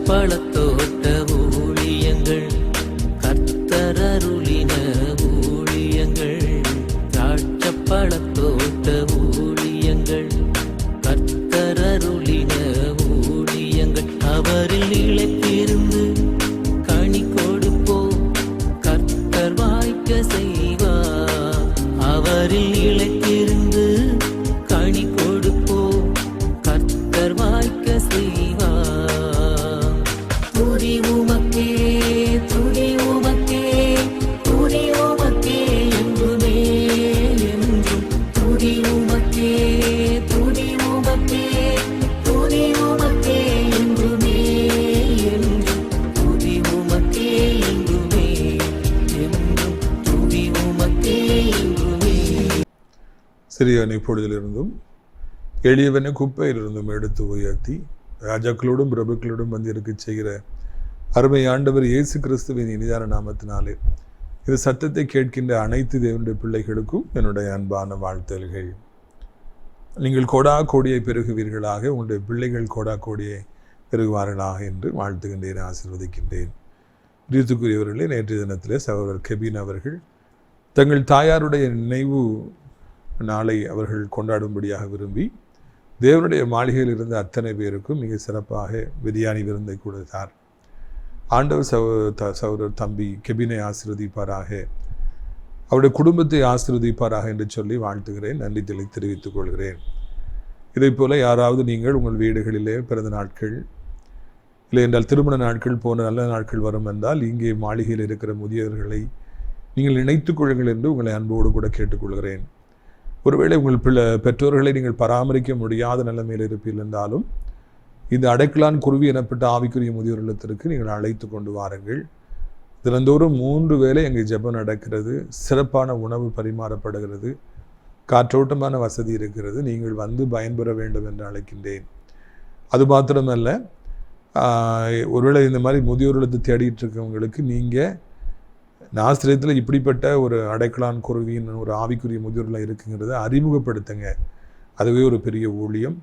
பழத்தோட்ட ஊழியங்கள், கர்த்தர் அருளின ஊழியங்கள். திராட்சை பழத்தோட்ட ஊழியங்கள், கர்த்தர் அருளின ஊழியங்கள். அவரில் இழைத்திருந்து கனி கொடுப்போம், கர்த்தர் வாய்க்க செய்வார். அவரில் இழைத்திருந்து கனி கொடுப்போம், கர்த்தர் வாய்க்க செய்வார். துதி உமக்கே, துதி உமக்கே, துதி உமக்கே என்றுமே என்றும். துதி உமக்கே, துதி உமக்கே, துதி உமக்கே என்றுமே என்றும். துதி உமக்கே என்றுமே என்றும். துதி உமக்கே என்றுமே. சிறியவனை பொழுதிலிருந்தும் எளியவனை குப்பையிலிருந்தும் எடுத்து உயர்த்தி ராஜாக்களோடும் பிரபுக்களோடும் வந்து இருக்க செய்கிற அருமை ஆண்டவர் இயேசு கிறிஸ்துவின் இனிதான நாமத்தினாலே இது சத்தத்தை கேட்கின்ற அனைத்து தேவனுடைய பிள்ளைகளுக்கும் என்னுடைய அன்பான வாழ்த்தல்கள். நீங்கள் கோடா கோடியை பெருகுவீர்களாக, உங்களுடைய பிள்ளைகள் கோடா கோடியை பெருகுவார்களாக என்று வாழ்த்துகின்றேன், ஆசீர்வதிக்கின்றேன். பிரியத்துக்குரியவர்களே, நேற்றைய தினத்திலே சகோதரர் கெபின் அவர்கள் தங்கள் தாயாருடைய நினைவு நாளை அவர்கள் கொண்டாடும்படியாக விரும்பி தேவனுடைய மாளிகையில் இருந்த அத்தனை பேருக்கும் மிக சிறப்பாக பிரியாணி விருந்தை கொடுத்தார். ஆண்டவர் சகோதரர் தம்பி கெபினை ஆசீர்வதிப்பாராக, அவருடைய குடும்பத்தை ஆசீர்வதிப்பாராக என்று சொல்லி வாழ்த்துகிறேன், நன்றி தெரிவித்துக் கொள்கிறேன். இதை போல யாராவது நீங்கள் உங்கள் வீடுகளிலே பிறந்த நாட்கள் இல்லை என்றால் திருமண நாட்கள் போன நல்ல நாட்கள் வரும் என்றால் இங்கே மாளிகையில் இருக்கிற முதியவர்களை நீங்கள் இணைத்துக் கொள்ளுங்கள் என்று உங்களை அன்போடு கூட கேட்டுக்கொள்கிறேன். ஒருவேளை உங்கள் பெற்றோர்களை நீங்கள் பராமரிக்க முடியாத நிலைமையில் இருப்பீர்கள் என்றாலும் இந்த அடைக்கலான் குருவி எனப்பட்ட ஆவிக்குரிய முதியோர் இல்லத்திற்கு நீங்கள் அழைத்து கொண்டு வாருங்கள். தினந்தோறும் 3 வேளை அங்கே ஜெபம் நடக்கிறது, சிறப்பான உணவு பரிமாறப்படுகிறது, காற்றோட்டமான வசதி இருக்கிறது. நீங்கள் வந்து பயன்பெற வேண்டும் என்று அழைக்கின்றேன். அது மாத்திரமல்ல, ஒருவேளை இந்த மாதிரி முதியோர் இல்லத்தை தேடிட்டு இருக்கவங்களுக்கு நீங்கள் ஆசிரியத்தில் இப்படிப்பட்ட ஒரு அடைக்கலான் குருவியின் ஒரு ஆவிக்குரிய முதியோரில் இருக்குங்கிறத அறிமுகப்படுத்துங்க. அதுவே ஒரு பெரிய ஊழியம்.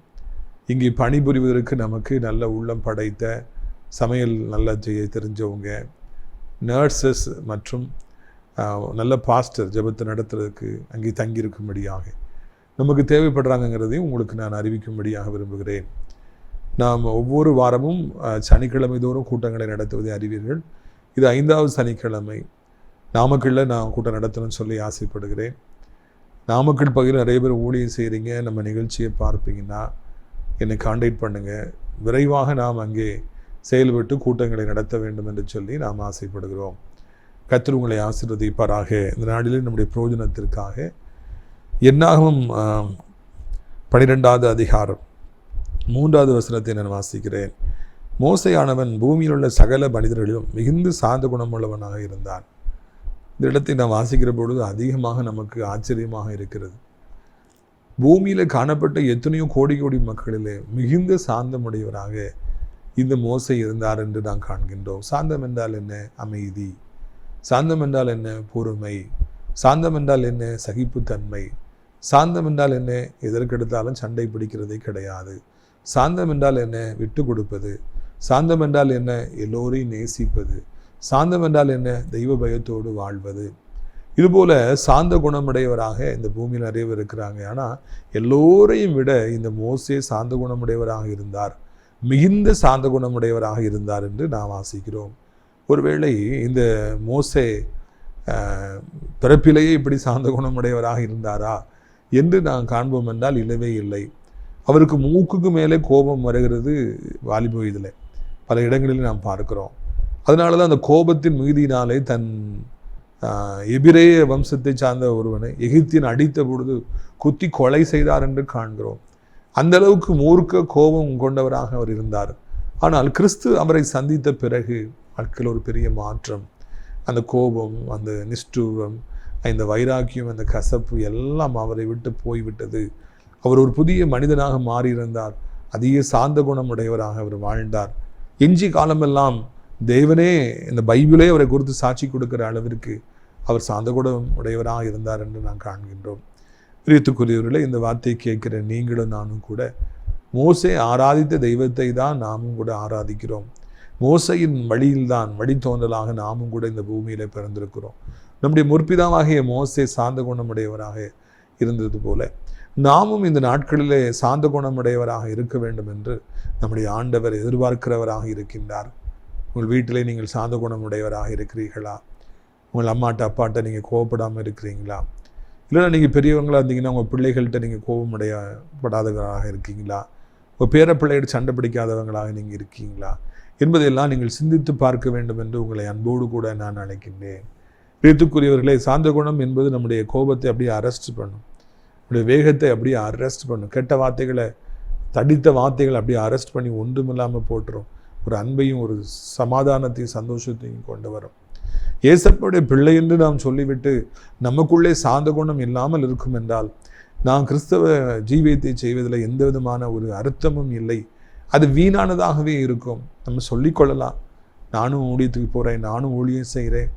இங்கே பணிபுரிவதற்கு நமக்கு நல்ல உள்ளம் படைத்த சமையல் நல்லா செய்ய தெரிஞ்சவங்க, நர்சஸ் மற்றும் நல்ல பாஸ்டர் ஜெபத்தை நடத்துறதுக்கு அங்கே தங்கியிருக்கும்படியாக நமக்கு தேவைப்படுறாங்கிறதையும் உங்களுக்கு நான் அறிவிக்கும்படியாக விரும்புகிறேன். நாம் ஒவ்வொரு வாரமும் சனிக்கிழமை தோறும் கூட்டங்களை நடத்துவதை அறிவீர்கள். இது 5வது சனிக்கிழமை. நாமக்கல்லில் நான் கூட்டம் நடத்தணும்னு சொல்லி ஆசைப்படுகிறேன். நாமக்கல் பகுதியில் நிறைய பேர் ஊழியம் செய்கிறீங்க, நம்ம நிகழ்ச்சியை பார்ப்பீங்கன்னா என்னை கான்டாக்ட் பண்ணுங்கள். விரைவாக நாம் அங்கே செயல்பட்டு கூட்டங்களை நடத்த வேண்டும் என்று சொல்லி நாம் ஆசைப்படுகிறோம். கர்த்தர் உங்களை ஆசீர்வதிப்பாராக. இந்த நாளிலே நம்முடைய பிரயோஜனத்திற்காக என்னாகமம் 12வது அதிகாரம் 3வது வசனத்தை நான் வாசிக்கிறேன். மோசேயானவன் பூமியில் உள்ள சகல மனிதர்களிலும் மிகுந்த சாந்த குணமுள்ளவனாக இருந்தான். இந்த இடத்தை நான் வாசிக்கிற பொழுது அதிகமாக நமக்கு ஆச்சரியமாக இருக்கிறது. பூமியில் காணப்பட்ட எத்தனையோ கோடி கோடி மக்களிலே மிகுந்த சாந்தமுடையவராக இந்த மோசே இருந்தார் என்று நாம் காண்கின்றோம். சாந்தம் என்றால் என்ன? அமைதி. சாந்தம் என்றால் என்ன? பொறுமை. சாந்தம் என்றால் என்ன? சகிப்புத்தன்மை. சாந்தம் என்றால் என்ன? எதற்கெடுத்தாலும் சண்டை பிடிக்கிறதே கிடையாது. சாந்தம் என்றால் என்ன? விட்டு கொடுப்பது. சாந்தம் என்றால் என்ன? எல்லோரையும் நேசிப்பது. சாந்தம் என்றால் என்ன? தெய்வ பயத்தோடு வாழ்வது. இதுபோல சாந்த குணமுடையவராக இந்த பூமியில் நிறைய பேர் இருக்கிறாங்க. ஆனால் எல்லோரையும் விட இந்த மோசே சாந்த குணமுடையவராக இருந்தார், மிகுந்த சாந்த குணமுடையவராக இருந்தார் என்று நாம் வாசிக்கிறோம். ஒருவேளை இந்த மோசே பிறப்பிலேயே இப்படி சாந்த குணமுடையவராக இருந்தாரா என்று நாம் காண்போம் என்றால் இல்லவே இல்லை. அவருக்கு மூக்குக்கு மேலே கோபம் வருகிறது வாலிப வயதில் பல இடங்களில் நாம் பார்க்கிறோம். அதனால தான் அந்த கோபத்தின் மிகுதியினாலே தன் எபிரேய வம்சத்தை சார்ந்த ஒருவனை எகிப்தியன் அடித்த பொழுது குத்தி கொலை செய்தார் என்று காண்கிறோம். அந்த அளவுக்கு மூர்க்க கோபம் கொண்டவராக அவர் இருந்தார். ஆனால் கிறிஸ்து அவரை சந்தித்த பிறகு வாழ்க்கையில் ஒரு பெரிய மாற்றம். அந்த கோபம், அந்த நிஷ்டூரம், இந்த வைராக்கியம், அந்த கசப்பு எல்லாம் அவரை விட்டு போய்விட்டது. அவர் ஒரு புதிய மனிதனாக மாறியிருந்தார். அதிக சாந்த குணமுடையவராக அவர் வாழ்ந்தார். எஞ்சி காலமெல்லாம் தேவனே இந்த பைபிளே அவரை குறித்து சாட்சி கொடுக்கிற அளவிற்கு அவர் சாந்த குணம் உடையவராக இருந்தார் என்று நாம் காண்கின்றோம். பிரியத்துக்குரியவர்களே, இந்த வார்த்தையை கேட்கிற நீங்களும் நானும் கூட மோசே ஆராதித்த தெய்வத்தை தான் நாமும் கூட ஆராதிக்கிறோம். மோசையின் வழியில்தான் வழித்தோன்றலாக நாமும் கூட இந்த பூமியில பிறந்திருக்கிறோம். நம்முடைய முற்பிதாவாகிய மோசே சாந்த குணமுடையவராக இருந்தது போல நாமும் இந்த நாட்களிலே சாந்த குணமுடையவராக இருக்க வேண்டும் என்று நம்முடைய ஆண்டவர் எதிர்பார்க்கிறவராக இருக்கின்றார். உங்கள் வீட்டிலே நீங்கள் சாந்த குணமுடையவராக இருக்கிறீர்களா? உங்கள் அம்மாட்ட அப்பாட்ட நீங்கள் கோவப்படாமல் இருக்கிறீங்களா? இல்லைன்னா நீங்கள் பெரியவங்களாக இருந்தீங்கன்னா உங்கள் பிள்ளைகள்கிட்ட நீங்கள் கோபமுடையப்படாதவர்களாக இருக்கீங்களா? உங்கள் பேர பிள்ளைகிட்ட சண்டை பிடிக்காதவங்களாக நீங்கள் இருக்கீங்களா என்பதையெல்லாம் நீங்கள் சிந்தித்து பார்க்க வேண்டும் என்று உங்களை அன்போடு கூட நான் அழைக்கின்றேன். பிரியத்துக்குரியவர்களே, சாந்த குணம் என்பது நம்முடைய கோபத்தை அப்படியே அரெஸ்ட் பண்ணும், நம்முடைய வேகத்தை அப்படியே அரெஸ்ட் பண்ணும், கெட்ட வார்த்தைகளை தடித்த வார்த்தைகளை அப்படியே அரெஸ்ட் பண்ணி ஒன்றுமில்லாமல் போட்டுரும். ஒரு அன்பையும் ஒரு சமாதானத்தையும் சந்தோஷத்தையும் கொண்டு வரும். ஏசப்பனுடைய பிள்ளை என்று நாம் சொல்லிவிட்டு நமக்குள்ளே சாந்த குணம் இல்லாமல் இருக்கும் என்றால் நாம் கிறிஸ்தவ ஜீவியத்தை செய்வதில் எந்த விதமான ஒரு அர்த்தமும் இல்லை. அது வீணானதாகவே இருக்கும். நம்ம சொல்லிக்கொள்ளலாம், நானும் ஊழியத்துக்கு போகிறேன், நானும் ஊழியம் செய்கிறேன்,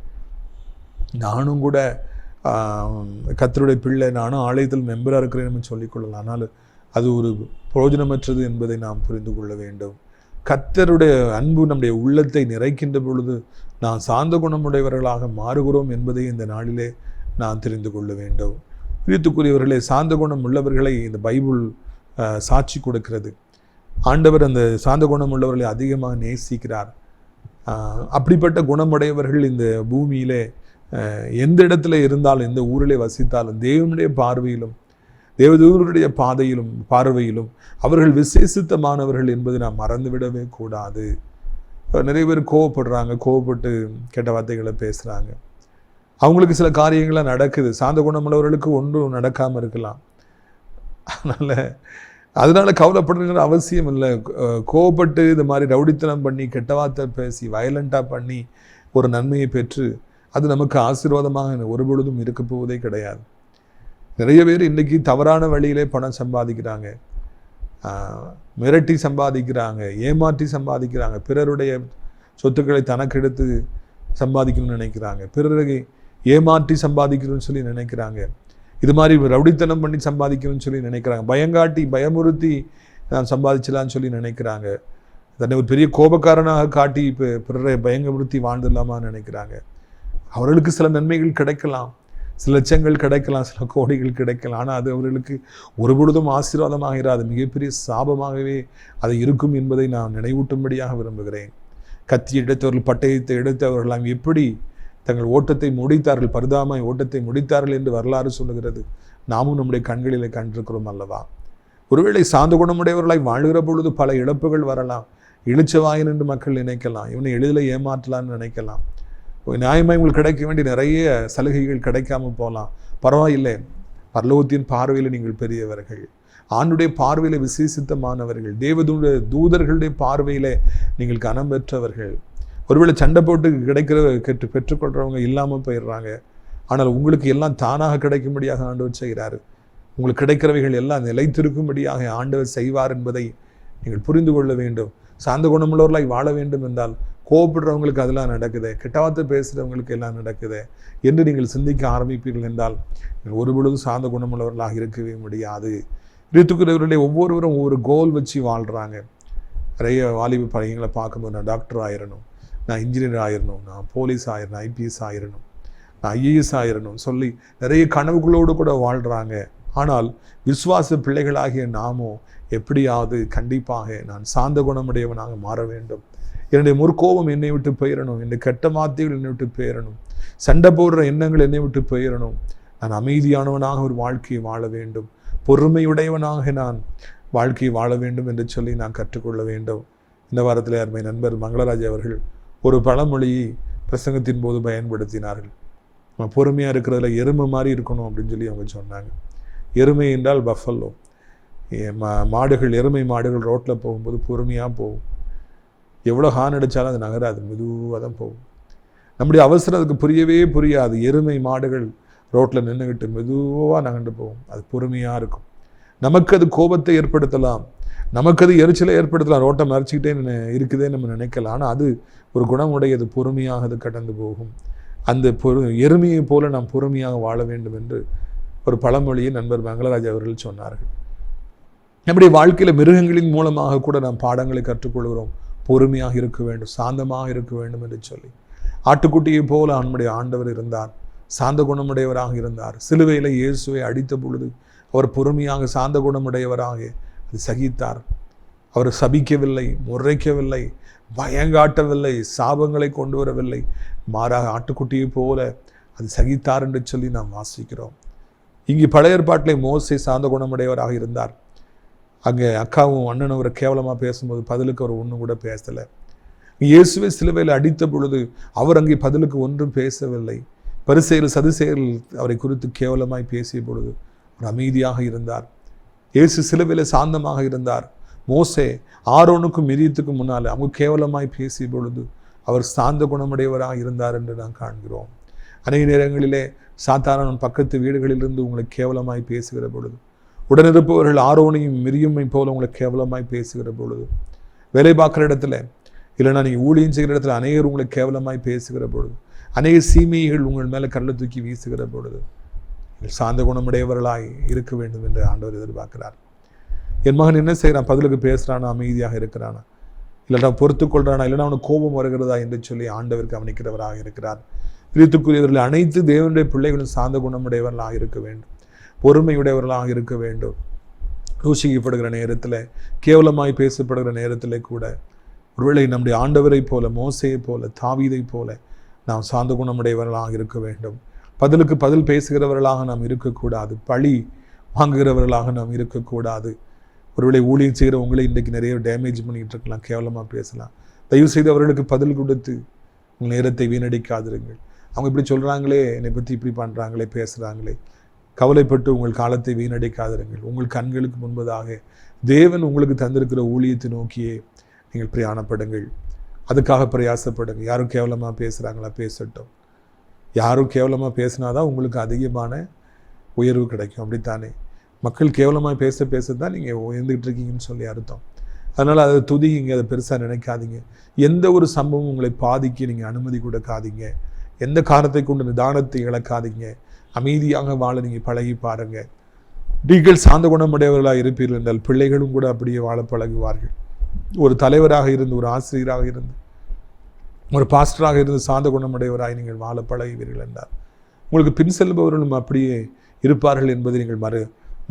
நானும் கூட கர்த்தருடைய பிள்ளை, நானும் ஆலயத்தில் மெம்பராக இருக்கிறேன்னு சொல்லிக்கொள்ளலாம். ஆனால் அது ஒரு பிரயோஜனமற்றது என்பதை நாம் புரிந்து கொள்ள வேண்டும். கர்த்தருடைய அன்பு நம்முடைய உள்ளத்தை நிறைக்கின்ற பொழுது நாம் சாந்த குணமுடையவர்களாக மாறுகிறோம் என்பதை இந்த நாளிலே நாம் தெரிந்து கொள்ள வேண்டும். பிரியத்துக்குரியவர்களே, சாந்த குணம் உள்ளவர்களை இந்த பைபிள் சாட்சி கொடுக்கிறது. ஆண்டவர் அந்த சாந்த குணம் உள்ளவர்களை அதிகமாக நேசிக்கிறார். அப்படிப்பட்ட குணமுடையவர்கள் இந்த பூமியிலே எந்த இடத்துல இருந்தாலும், எந்த ஊரிலே வசித்தாலும், தேவனுடைய பார்வையிலும் தேவதூருடைய பார்வையிலும் அவர்கள் விசேஷித்தமானவர்கள் என்பதை நாம் மறந்துவிடவே கூடாது. நிறைய பேர் கோவப்பட்டு கெட்ட வார்த்தைகளை பேசுகிறாங்க. அவங்களுக்கு சில காரியங்கள்லாம் நடக்குது. சாந்த குணமுள்ளவர்களுக்கு ஒன்றும் நடக்காமல் இருக்கலாம். அதனால கவலைப்படுற அவசியம் இல்லை. கோவப்பட்டு இந்த மாதிரி ரவுடித்தனம் பண்ணி கெட்ட வார்த்தை பேசி வயலண்டாக பண்ணி ஒரு நன்மையை பெற்று அது நமக்கு ஆசீர்வாதமாக ஒரு பொழுதும் இருக்க போவதே கிடையாது. நிறைய பேர் இன்றைக்கி தவறான வழியிலே பணம் சம்பாதிக்கிறாங்க, மிரட்டி சம்பாதிக்கிறாங்க, ஏமாற்றி சம்பாதிக்கிறாங்க, பிறருடைய சொத்துக்களை தனக்கெடுத்து சம்பாதிக்கணும்னு நினைக்கிறாங்க, பிறரை ஏமாற்றி சம்பாதிக்கணும்னு சொல்லி நினைக்கிறாங்க, இது மாதிரி ரவுடித்தனம் பண்ணி சம்பாதிக்கணும்னு சொல்லி நினைக்கிறாங்க, பயங்காட்டி பயமுறுத்தி நான் சம்பாதிச்சலான்னு சொல்லி நினைக்கிறாங்க, தன்னை ஒரு பெரிய கோபக்காரனாக காட்டி இப்போ பிறரை பயமுறுத்தி வாழ்ந்துடலாமான்னு நினைக்கிறாங்க. அவர்களுக்கு சில நன்மைகள் கிடைக்கலாம், சில லட்சங்கள் கிடைக்கலாம், சில கோடிகள் கிடைக்கலாம். ஆனால் அது அவர்களுக்கு ஒரு பொழுதும் ஆசீர்வாதமாக இராது, மிகப்பெரிய சாபமாகவே அது இருக்கும் என்பதை நான் நினைவூட்டும்படியாக விரும்புகிறேன். கத்தி எடுத்தவர்கள், பட்டயத்தை எடுத்தவர்களாம் எப்படி தங்கள் ஓட்டத்தை முடித்தார்கள், பரிதாமாய் ஓட்டத்தை முடித்தார்கள் என்று வரலாறு சொல்லுகிறது. நாமும் நம்முடைய கண்களிலே கண்டிருக்கிறோம் அல்லவா? ஒருவேளை சாந்த குணமுடையவர்களாய் வாழ்கிற பொழுது பல இழப்புகள் வரலாம். இழிச்சவாயன் என்று மக்கள் நினைக்கலாம், இவனை எளிதில் ஏமாற்றலான்னு நினைக்கலாம், நியாயமாக உங்களுக்கு கிடைக்க வேண்டிய நிறைய சலுகைகள் கிடைக்காம போகலாம். பரவாயில்லை, பரலோகத்தின் பார்வையில் நீங்கள் பெரியவர்கள், ஆண்டுடைய பார்வையில் விசேஷித்தமானவர்கள், தூதர்களுடைய பார்வையில் நீங்கள் கனம் பெற்றவர்கள். ஒருவேளை சண்டை போட்டு பெற்றுக்கொள்கிறவங்க இல்லாமல் போயிடுறாங்க. ஆனால் உங்களுக்கு எல்லாம் தானாக கிடைக்கும்படியாக ஆண்டவர் செய்கிறார். உங்களுக்கு கிடைக்கிறவைகள் எல்லாம் நிலைத்திருக்கும்படியாக ஆண்டவர் செய்வார் என்பதை நீங்கள் புரிந்து கொள்ள வேண்டும். சாந்த குணமுள்ளவர்களாய் வாழ வேண்டும் என்றால் கோபப்படுறவங்களுக்கு அதெல்லாம் நடக்குது, கெட்ட வார்த்தை பேசுகிறவங்களுக்கு எல்லாம் நடக்குது என்று நீங்கள் சிந்திக்க ஆரம்பிப்பீர்கள் என்றால் நீங்கள் ஒரு பொழுது சாந்த குணமுள்ளவர்களாக இருக்கவே முடியாது. இருக்கிறவர்களுடைய ஒவ்வொருவரும் ஒவ்வொரு கோல் வச்சு வாழ்கிறாங்க. நிறைய வாலிப பையங்களை பார்க்கும்போது நான் டாக்டர் ஆயிடணும், நான் இன்ஜினியர் ஆயிடணும், நான் போலீஸ் ஆயிடணும், ஐபிஎஸ் ஆயிடணும், நான் ஐஏஎஸ் ஆயிடணும் சொல்லி நிறைய கனவுகளோடு கூட வாழ்கிறாங்க. ஆனால் விசுவாச பிள்ளைகளாகிய நாமோ எப்படியாவது கண்டிப்பாக நான் சாந்த குணமுடையவனாக மாற வேண்டும், என்னுடைய முற்கோபம் என்னை விட்டு போயிடணும், என்னுடைய கெட்ட வார்த்தைகள் என்னை விட்டு போயிடணும், சண்டை போடுற எண்ணங்கள் என்னை விட்டு போயிடணும், நான் அமைதியானவனாக ஒரு வாழ்க்கையை வாழ வேண்டும், பொறுமையுடையவனாக நான் வாழ்க்கையை வாழ வேண்டும் என்று சொல்லி நான் கற்றுக்கொள்ள வேண்டும். இந்த வாரத்தில் அருமை நண்பர் மங்களராஜ் அவர்கள் ஒரு பழமொழியை பிரசங்கத்தின் போது பயன்படுத்தினார்கள். நம்ம பொறுமையாக இருக்கிறதுல எருமை மாதிரி இருக்கணும் அப்படின்னு சொல்லி அவங்க சொன்னாங்க. எருமை என்றால் பஃபல்லோ, மாடுகள், எருமை மாடுகள் ரோட்டில் போகும்போது பொறுமையாக போகும். எவ்வளோ ஹார்ன் அடித்தாலும் அது நகராது, மெதுவாக தான் போகும். நம்முடைய அவசரம் அதுக்கு புரியவே புரியாது. எருமை மாடுகள் ரோட்டில் நின்றுக்கிட்டு மெதுவாக நகண்டு போகும், அது பொறுமையாக இருக்கும். நமக்கு அது கோபத்தை ஏற்படுத்தலாம், நமக்கு அது எரிச்சலை ஏற்படுத்தலாம், ரோட்டை மறைச்சிக்கிட்டே இருக்குதே நம்ம நினைக்கலாம். ஆனால் அது ஒரு குணமுடையது, பொறுமையாக அது கடந்து போகும். அந்த எருமையை போல நாம் பொறுமையாக வாழ வேண்டும் என்று ஒரு பழமொழியை நண்பர் மங்களராஜ் அவர்கள் சொன்னார்கள். நம்முடைய வாழ்க்கையில் மிருகங்களின் மூலமாக கூட நாம் பாடங்களை கற்றுக்கொள்கிறோம். பொறுமையாக இருக்க வேண்டும், சாந்தமாக இருக்க வேண்டும் என்று சொல்லி. ஆட்டுக்குட்டியை போல நம்முடைய ஆண்டவர் இருந்தார், சாந்த குணமுடையவராக இருந்தார். சிலுவையில் இயேசுவை அடித்த பொழுது அவர் பொறுமையாக சாந்த குணமுடையவராக அது சகித்தார். அவர் சபிக்கவில்லை, முறைக்கவில்லை, பயங்காட்டவில்லை, சாபங்களை கொண்டு வரவில்லை. மாறாக ஆட்டுக்குட்டியை போல அது சகித்தார் என்று சொல்லி நாம் வாசிக்கிறோம். இங்கு பழைய ஏற்பாட்டிலே மோசே சாந்த குணமுடையவராக இருந்தார். அங்கே அக்காவும் அண்ணனும் அவரை கேவலமாக பேசும்போது பதிலுக்கு அவர் ஒன்றும் கூட பேசலை. இயேசுவை சிலுவையில் அடித்த பொழுது அவர் அங்கே பதிலுக்கு ஒன்றும் பேசவில்லை. பரிசேயர் சதுசேயர் அவரை குறித்து கேவலமாய் பேசிய பொழுது அவர் அமைதியாக இருந்தார். இயேசு சிலுவையில் சாந்தமாக இருந்தார். மோசே ஆரோனுக்கும் மிரியத்துக்கும் முன்னால் அவங்க கேவலமாய் பேசிய பொழுது அவர் சாந்த குணமுடையவராக இருந்தார் என்று நாம் காண்கிறோம். அநேக நேரங்களிலே சாத்தாரணன் பக்கத்து வீடுகளிலிருந்து உங்களை கேவலமாய் பேசுகிற பொழுது, உடனிருப்பவர்கள் ஆரோனையும் மிரியுமை போல உங்களை கேவலமாய் பேசுகிற பொழுது, வேலை பார்க்குற இடத்துல இல்லைன்னா நீங்கள் ஊழியம் செய்கிற இடத்துல அநேகர் உங்களை கேவலமாய் பேசுகிற பொழுது, அநேக சீமைகள் உங்கள் மேலே கல்லை தூக்கி வீசுகிற பொழுது சாந்த குணமுடையவர்களாய் இருக்க வேண்டும் என்று ஆண்டவர் எதிர்பார்க்கிறார். என் மகன் என்ன செய்கிறான், பதிலுக்கு பேசுகிறானா, அமைதியாக இருக்கிறானா, இல்லைனா பொறுத்து கொள்றானா, இல்லைனா அவனுக்கு கோபம் வருகிறதா என்று சொல்லி ஆண்டவர் கவனிக்கிறவராக இருக்கிறார். பிரியத்துக்குரியவர்கள் அனைத்து தேவனுடைய பிள்ளைகளும் சாந்த குணமுடையவர்களாக இருக்க வேண்டும், பொறுமையுடையவர்களாக இருக்க வேண்டும். தூஷிக்கப்படுகிற நேரத்தில், கேவலமாய் பேசப்படுகிற நேரத்தில் கூட ஒருவேளை நம்முடைய ஆண்டவரை போல, மோசையை போல, தாவீதை போல நாம் சாந்த குணமுடையவர்களாக இருக்க வேண்டும். பதிலுக்கு பதில் பேசுகிறவர்களாக நாம் இருக்கக்கூடாது, பழி வாங்குகிறவர்களாக நாம் இருக்கக்கூடாது. ஒருவேளை ஊழியம் செய்கிற உங்களை இன்றைக்கு நிறைய டேமேஜ் பண்ணிகிட்டு இருக்கலாம், கேவலமாக பேசலாம். தயவு செய்து அவர்களுக்கு பதில் கொடுத்து உங்கள் நேரத்தை வீணடிக்காதிருங்கள். அவங்க இப்படி சொல்கிறாங்களே, என்னை பற்றி இப்படி பண்ணுறாங்களே, பேசுகிறாங்களே, கவலைப்பட்டு உங்கள் காலத்தை வீணடிக்காதிருங்கள். உங்கள் கண்களுக்கு முன்பதாக தேவன் உங்களுக்கு தந்திருக்கிற ஊழியத்தை நோக்கியே நீங்கள் பிரயாணப்படுங்கள். அதுக்காக பிரயாசப்படுங்க. யாரும் கேவலமாக பேசுகிறாங்களா, பேசட்டும். யாரும் கேவலமாக பேசினாதான் உங்களுக்கு அதிகமான உயர்வு கிடைக்கும், அப்படித்தானே? மக்கள் கேவலமாக பேசத்தான் நீங்கள் உயர்ந்துகிட்டு இருக்கீங்கன்னு சொல்லி அர்த்தம். அதனால் அதை துதிங்க, அதை பெருசாக நினைக்காதீங்க. எந்த ஒரு சம்பவம் உங்களை பாதிக்க நீங்கள் அனுமதி கொடுக்காதீங்க. எந்த காரணத்தை கொண்டு நிதானத்தை இழக்காதீங்க. அமைதியாக வாழ நீங்கள் பழகி பாருங்கள். நீங்கள் சாந்த குணமுடையவர்களாக இருப்பீர்கள் என்றால் பிள்ளைகளும் கூட அப்படியே வாழ பழகுவார்கள். ஒரு தலைவராக இருந்து, ஒரு ஆசிரியராக இருந்து, ஒரு பாஸ்டராக இருந்து சாந்த குணமுடையவராக நீங்கள் வாழ பழகுவீர்கள் என்றால் உங்களுக்கு பின் செல்பவர்களும் அப்படியே இருப்பார்கள் என்பதை நீங்கள்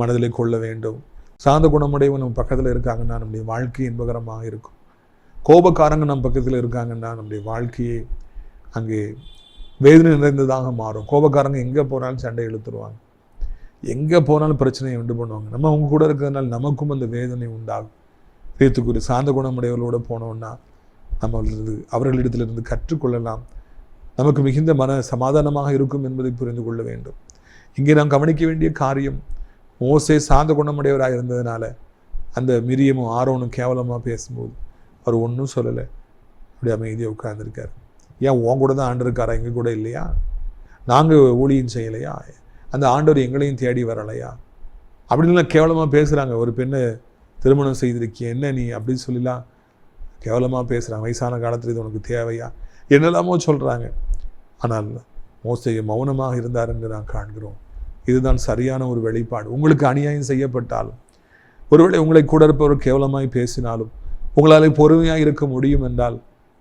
மனதில் கொள்ள வேண்டும். சாந்த குணமுடையவன் நம்ம பக்கத்தில் இருக்காங்கன்னா நம்முடைய வாழ்க்கை இன்பகரமாக இருக்கும். கோபக்காரங்க நம்ம பக்கத்தில் இருக்காங்கன்னா நம்முடைய வாழ்க்கையே அங்கே வேதனை நிறைந்ததாக மாறும். கோபக்காரங்க எங்கே போனாலும் சண்டை இழுத்துருவாங்க, எங்கே போனாலும் பிரச்சனையை உண்டு பண்ணுவாங்க. நம்ம அவங்க கூட இருக்கிறதுனால நமக்கும் அந்த வேதனை உண்டாகும். பேத்துக்குரிய சாந்த குணமுடையவர்களோடு போனோம்னா நம்ம அவர்களிடத்திலிருந்து கற்றுக்கொள்ளலாம். நமக்கு மிகுந்த சமாதானமாக இருக்கும் என்பதை புரிந்து கொள்ள வேண்டும். இங்கே நாம் கவனிக்க வேண்டிய காரியம், மோசே சாந்த குணமுடையவராக இருந்ததுனால அந்த மிரியமும் ஆரோனும் கேவலமாக பேசும்போது அவர் ஒன்றும் சொல்லலை, அப்படி அமைதியாக உட்கார்ந்துருக்கார். ஏன் உன் கூட தான் ஆண்டிருக்காரா, எங்கள் கூட இல்லையா? நாங்கள் ஊழியம் செய்யலையா? அந்த ஆண்டவர் எங்களையும் தேடி வரலையா? அப்படின்லாம் கேவலமாக பேசுகிறாங்க. ஒரு பெண்ணை திருமணம் செய்திருக்கிய என்ன நீ அப்படின்னு சொல்லிலாம் கேவலமாக பேசுகிறாங்க. வயசான காலத்தில் இது உனக்கு தேவையா என்னெல்லாமோ சொல்கிறாங்க. ஆனால் மோசே மௌனமாக இருந்தார் என்று நான் காண்கிறோம். இதுதான் சரியான ஒரு வெளிப்பாடு. உங்களுக்கு அநியாயம் செய்யப்பட்டாலும், ஒருவேளை உங்களை கூட இருப்பவர் கேவலமாய் பேசினாலும் உங்களால் பொறுமையாக இருக்க முடியும் என்றால்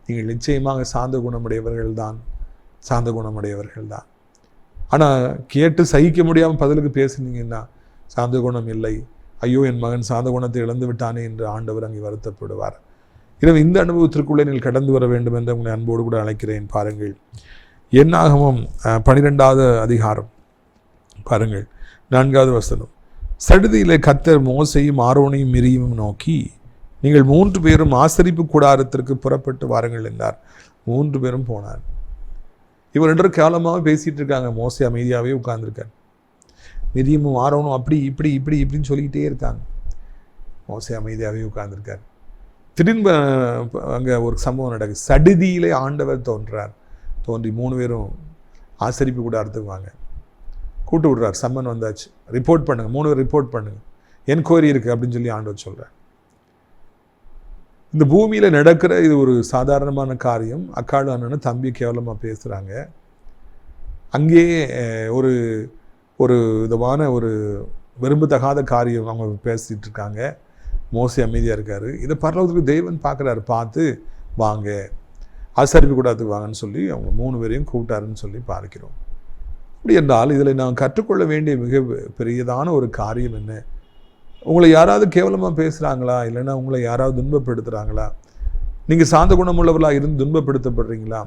நீங்கள் நிச்சயமாக சாந்த குணமுடையவர்கள் தான், சாந்த குணமுடையவர்கள் தான். ஆனால் கேட்டு சகிக்க முடியாமல் பதிலுக்கு பேசுனீங்கன்னா சாந்த குணம் இல்லை, ஐயோ என் மகன் சாந்த குணத்தை இழந்து விட்டானே என்று ஆண்டவர் அங்கே வருத்தப்படுவார். எனவே இந்த அனுபவத்திற்குள்ளே நீங்கள் கடந்து வர வேண்டும் என்று உங்களை அன்போடு கூட அழைக்கிறேன். பாருங்கள், என்னாகமம் 12வது அதிகாரம் பாருங்கள், 4வது வசனம். சடுதியிலே கர்த்தர் மோசையும் ஆரோனையும் மிரியமும் நோக்கி, நீங்கள் 3 பேரும் ஆசரிப்பு கூடாரத்திற்கு புறப்பட்டு வாருங்கள் என்றார். 3 பேரும் போனார். இவர் 2 கேவலமாக பேசிகிட்டு இருக்காங்க. மோசே அமைதியாகவே உட்கார்ந்துருக்கார். மிரியமும் ஆரோனும் அப்படி இப்படி இப்படி இப்படின்னு சொல்லிக்கிட்டே இருக்காங்க. மோசே அமைதியாகவே உட்கார்ந்துருக்கார். திடீர்னு அங்கே ஒரு சம்பவம் நடக்குது. சடுதியிலே ஆண்டவர் தோன்றார். தோன்றி 3 பேரும் ஆசரிப்பு கூடாரத்துக்கு வாங்க கூட்டு விடுறார். சம்மன் வந்தாச்சு, ரிப்போர்ட் பண்ணுங்கள், 3 பேர் ரிப்போர்ட் பண்ணுங்கள், என்கொயரி இருக்குது அப்படின்னு சொல்லி ஆண்டவர் சொல்கிறார். இந்த பூமியில் நடக்கிற இது ஒரு சாதாரணமான காரியம். அக்காடு அண்ணன்னு தம்பி கேவலமாக பேசுகிறாங்க. அங்கேயே ஒரு ஒரு விதமான ஒரு விரும்பத்தகாத காரியம் அவங்க பேசிகிட்டு இருக்காங்க. மோசே அமைதியாக இருக்கார். இதை பரலோகத்துக்கு தேவன் பார்க்குறாரு. பார்த்து வாங்க ஆசரிப்பு கூடாதுக்கு வாங்கன்னு சொல்லி அவங்க 3 பேரையும் கூப்பிட்டாருன்னு சொல்லி பார்க்கிறோம். அப்படி என்றால் இதில் நான் கற்றுக்கொள்ள வேண்டிய மிக பெரியதான ஒரு காரியம் என்ன? உங்களை யாராவது கேவலமாக பேசுகிறாங்களா, இல்லைன்னா உங்களை யாராவது துன்பப்படுத்துகிறாங்களா, நீங்கள் சாந்த குணமுள்ளவர்களாக இருந்து துன்பப்படுத்தப்படுறீங்களா?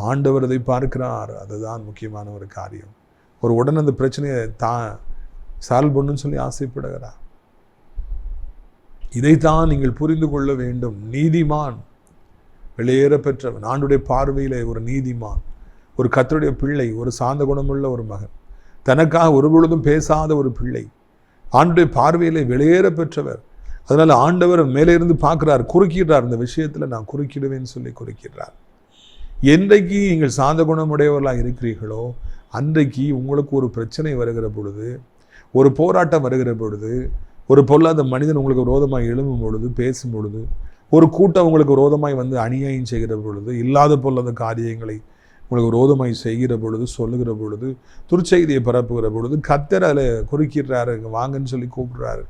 ஆண்டவர் அதை பார்க்கிறார். அதுதான் முக்கியமான ஒரு காரியம். ஒரு உடனே அந்த பிரச்சனையை சால்வ் பண்ணுன்னு சொல்லி ஆசைப்படுகிறார். இதைத்தான் நீங்கள் புரிந்து கொள்ள வேண்டும். நீதிமான், வெளியேற பெற்றவன், ஆண்டுடைய பார்வையிலே ஒரு நீதிமான், ஒரு கர்த்தருடைய பிள்ளை, ஒரு சாந்த குணமுள்ள ஒரு மகன், தனக்காக ஒருபொழுதும் பேசாத ஒரு பிள்ளை, ஆண்டுடைய பார்வையிலே வெளியேற பெற்றவர். அதனால் ஆண்டவர் மேலே இருந்து பார்க்குறார், குறுக்கிடுறார். இந்த விஷயத்தில் நான் குறுக்கிடுவேன்னு சொல்லி குறுக்கிடுறார். என்றைக்கு நீங்கள் சாந்த குணமுடையவர்களாக இருக்கிறீர்களோ அன்றைக்கு உங்களுக்கு ஒரு பிரச்சனை வருகிற பொழுது, ஒரு போராட்டம் வருகிற பொழுது, ஒரு பொல்லாத மனிதன் உங்களுக்கு விரோதமாக எழும்பும் பொழுது, பேசும் பொழுது, ஒரு கூட்டம் உங்களுக்கு விரோதமாய் வந்து அநியாயம் செய்கிற பொழுது, இல்லாத பொல்லாத காரியங்களை உங்களுக்கு விரோதமாய் செய்கிற பொழுது, சொல்லுகிற பொழுது, துர்ச்செய்தியை பரப்புகிற பொழுது, கர்த்தர் அதில் குறுக்கிடுறாரு. வாங்கன்னு சொல்லி கூப்பிடுறாரு.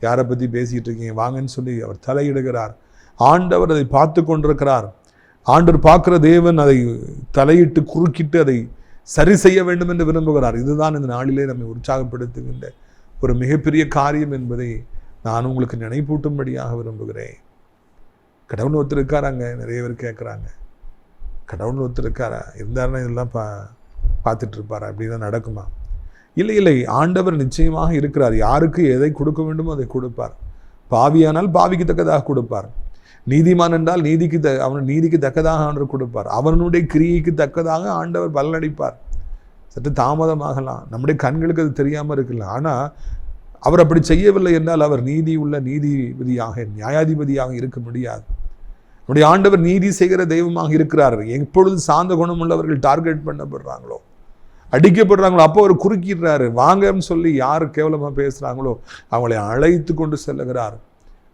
யாரை பற்றி பேசிகிட்டு இருக்கீங்க வாங்கன்னு சொல்லி அவர் தலையிடுகிறார். ஆண்டவர் அதை பார்த்து கொண்டிருக்கிறார். ஆண்டவர் பார்க்குற தேவன் அதை தலையிட்டு குறுக்கிட்டு அதை சரி செய்ய வேண்டும் என்று விரும்புகிறார். இதுதான் இந்த நாளிலே நம்மை உற்சாகப்படுத்துகின்ற ஒரு மிகப்பெரிய காரியம் என்பதை நான் உங்களுக்கு நினைப்பூட்டும்படியாக விரும்புகிறேன். கடவுள் ஒருத்தர் இருக்காராங்க, நிறைய பேர் கேட்குறாங்க. கடவுள் ஒருத்தர் இருக்காரா, இருந்தாருன்னா இதெல்லாம் பார்த்துட்டு இருப்பாரா, அப்படிதான் நடக்குமா? இல்லை இல்லை, ஆண்டவர் நிச்சயமாக இருக்கிறார். யாருக்கு எதை கொடுக்க வேண்டுமோ அதை கொடுப்பார். பாவியானால் பாவிக்கு தக்கதாக கொடுப்பார். நீதிமான் என்றால் அவன் நீதிக்கு தக்கதாக ஆண்டவர் கொடுப்பார். அவனுடைய கிரியைக்கு தக்கதாக ஆண்டவர் பலனளிப்பார். சற்று தாமதமாகலாம், நம்முடைய கண்களுக்கு அது தெரியாமல் இருக்கலாம். ஆனால் அவர் அப்படி செய்யவில்லை என்றால் அவர் நீதி உள்ள நீதிபதியாக, நியாயாதிபதியாக இருக்க முடியாது. நம்முடைய ஆண்டவர் நீதி செய்கிற தெய்வமாக இருக்கிறார். எப்பொழுது சாந்த குணம் உள்ளவர்கள் டார்கெட் பண்ணப்படுறாங்களோ, அடிக்கப்படுறாங்களோ, அப்போ அவர் குறுக்கிடுறாரு. வாங்கன்னு சொல்லி யார் கேவலமாக பேசுகிறாங்களோ அவங்களை அழைத்து கொண்டு செல்லுகிறார்.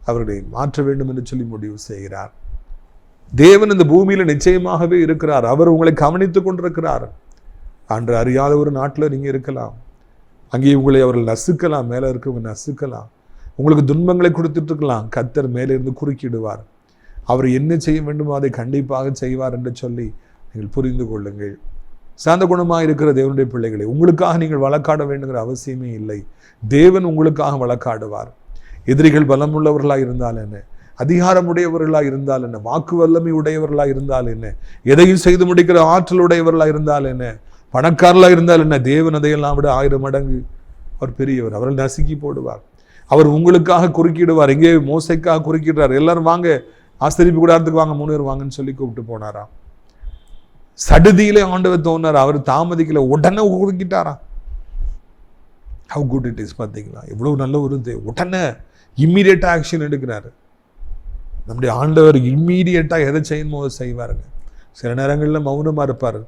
அவர்களை மாற்ற வேண்டும் என்று சொல்லி முடிவு செய்கிறார். தேவன் இந்த பூமியில் நிச்சயமாகவே இருக்கிறார். அவர் உங்களை கவனித்துக் கொண்டிருக்கிறார். அன்று அறியாத ஒரு நாட்டில் நீங்கள் இருக்கலாம். அங்கே உங்களை அவர்கள் நசுக்கலாம், மேலே இருக்கவங்க நசுக்கலாம், உங்களுக்கு துன்பங்களை கொடுத்துட்டு இருக்கலாம். கர்த்தர் மேலே இருந்து குறுக்கிடுவார். அவர் என்ன செய்ய வேண்டுமோ அதை கண்டிப்பாக செய்வார் என்று சொல்லி நீங்கள் புரிந்து கொள்ளுங்கள். சாந்த குணமாக இருக்கிற தேவனுடைய பிள்ளைகளை, உங்களுக்காக நீங்கள் வழக்காட வேண்டுங்கிற அவசியமே இல்லை. தேவன் உங்களுக்காக வழக்காடுவார். எதிரிகள் பலம் உள்ளவர்களாக இருந்தால் என்ன, அதிகாரமுடையவர்களாக இருந்தால் என்ன, வாக்கு வல்லமை உடையவர்களாக இருந்தால் என்ன, எதையும் செய்து முடிக்கிற ஆற்றல் உடையவர்களாக இருந்தால் என்ன, பணக்காரர்களாக இருந்தால் என்ன, தேவன் அதையெல்லாம் விட 1000 மடங்கு அவர் பெரியவர். அவர்கள் நசுக்கி போடுவார். அவர் உங்களுக்காக குறுக்கிடுவார். எங்கே மோசைக்காக குறுக்கிடுறார். எல்லாரும் வாங்க, ஆசரிப்பு கூடாரத்துக்கு வாங்க, 3 பேர் வாங்கன்னு சொல்லி கூப்பிட்டு போனாராம். சடுதியிலே ஆண்டவர் தோன்றார். அவர் தாமதிக்கல, உடனே குறுக்கிட்டாராம். How good it is. பார்த்தீங்களா எவ்வளவு நல்ல ஒரு உடனே இம்மீடியட்டாக ஆக்ஷன் எடுக்கிறாரு. நம்முடைய ஆண்டவர் இம்மீடியட்டாக எதை செய்யணுமோ அதை செய்வாருங்க. சில நேரங்களில் மௌனமாக இருப்பார்.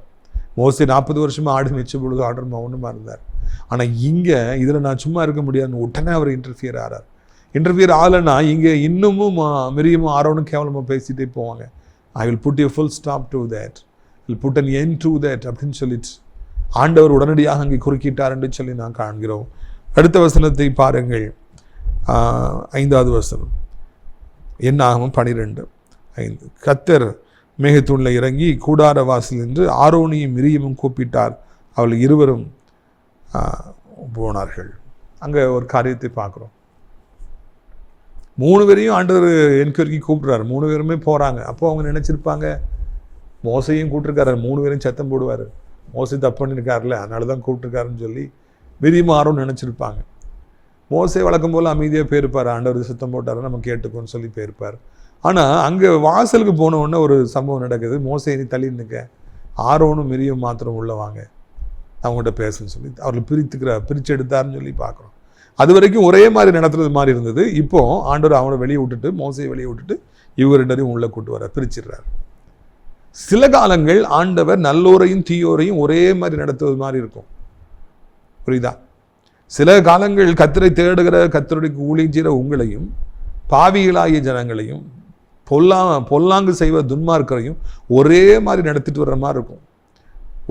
மோசே 40 வருஷமாக ஆடு வச்ச பொழுது ஆர்டர் மௌனமாக இருந்தார். ஆனால் இங்கே இதில் நான் சும்மா இருக்க முடியாதுன்னு உடனே அவர் இன்டர்ஃபியர் ஆகிறார். இன்டர்ஃபியர் ஆகலைன்னா இங்கே இன்னமும் மிரியமும் ஆரோனும் கேவலமாக பேசிகிட்டே போவாங்க. I will put a full stop to that, will put an end to that அப்படின்னு சொல்லிட்டு ஆண்டவர் உடனடியாக அங்கே குறுக்கிட்டார் என்று சொல்லி நான் காண்கிறோம். அடுத்த வசனத்தை பாருங்கள். 5வது வசனம், என்னாகும் 12:5. கர்த்தர் மேகத்தூணில் இறங்கி கூடார வாசல் என்று ஆரோனையும் மிரியமும் கூப்பிட்டார். அவள் இருவரும் போனார்கள். அங்கே ஒரு காரியத்தை பார்க்குறோம். 3 பேரையும் ஆண்டவர் என்கொயரிக்கு கூப்பிட்றாரு. 3 பேருமே போகிறாங்க. அப்போ அவங்க நினச்சிருப்பாங்க மோசையும் கூப்பிட்டுருக்காரு, 3 பேரையும் சத்தம் போடுவார், மோசை தப்பு பண்ணியிருக்காருல்ல அதனால தான் கூப்பிட்டுருக்காருன்னு சொல்லி மிரியும் ஆரோன்னு நினச்சிருப்பாங்க. மோசை வழக்கம் போல் அமைதியாக போயிருப்பார். ஆண்டவர் சத்தம் போட்டார், நம்ம கேட்டுக்கோன்னு சொல்லி போயிருப்பார். ஆனால் அங்கே வாசலுக்கு போன உடனே ஒரு சம்பவம் நடக்குது. மோசை நீ தள்ளி நிற்க, ஆரோனும் மிரியும் மாத்திரம் உள்ள வாங்க, அவங்கள்ட்ட பேசுன்னு சொல்லி அவர்கள் பிரித்து எடுத்தாருன்னு சொல்லி பார்க்குறோம். அது வரைக்கும் ஒரே மாதிரி நடத்துறது மாதிரி இருந்தது. இப்போ ஆண்டவர் அவனை வெளியே விட்டுட்டு, மோசையை வெளியே விட்டுட்டு இவங்க 2 பேரையும் உள்ளே கூட்டு வர பிரிச்சிடுறாரு. சில காலங்கள் ஆண்டவர் நல்லோரையும் தீயோரையும் ஒரே மாதிரி நடத்துவது மாதிரி இருக்கும். புரியுதா? சில காலங்கள் கர்த்தரை தேடுகிற, கர்த்தருடைய ஊழியம் செய்கிற உங்களையும், பாவிகளாகிய ஜனங்களையும், பொல்லாங்கு செய்வ துன்மார்க்கரையும் ஒரே மாதிரி நடத்திட்டு வர்ற மாதிரி இருக்கும்.